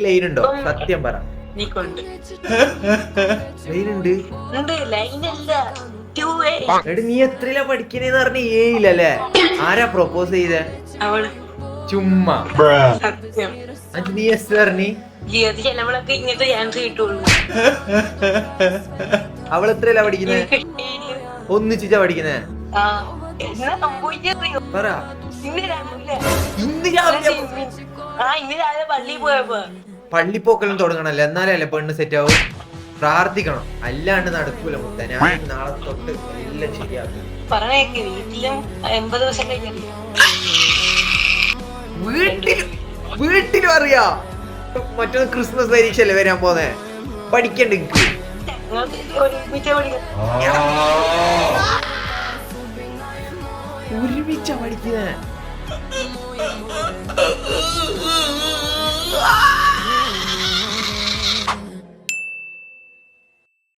നിനക്ക് ലൈൻ ഉണ്ടോ? സത്യം പറ. ലൈനുണ്ട്. എടി നീ എത്രയിലാ പഠിക്കണേന്ന് പറഞ്ഞ ഏയില്ലല്ലേ? ആരാ പ്രൊപ്പോസ് ചെയ്തേ? ചുമ്മാ നീ എസ് പറഞ്ഞി. അവളെത്രയിലാ പഠിക്കുന്നേ? ഒന്നിച്ചാ പഠിക്കുന്നേ? പറ. പള്ളിപ്പോക്കെല്ലാം തുടങ്ങണല്ലോ, എന്നാലല്ലേ പെണ്ണ് സെറ്റ് ആവും. പ്രാർത്ഥിക്കണം, അല്ലാണ്ട് നടക്കൂല മുത്ത. ഞാൻ നാളെ തൊട്ട് എല്ലാം ശരിയാക്കും. വീട്ടിലും അറിയാ. മറ്റൊന്ന് ക്രിസ്മസ് പരീക്ഷയല്ലേ വരാൻ പോന്നെ, പഠിക്കണ്ട. ഒരുമിച്ചാ പഠിക്കുന്നേ.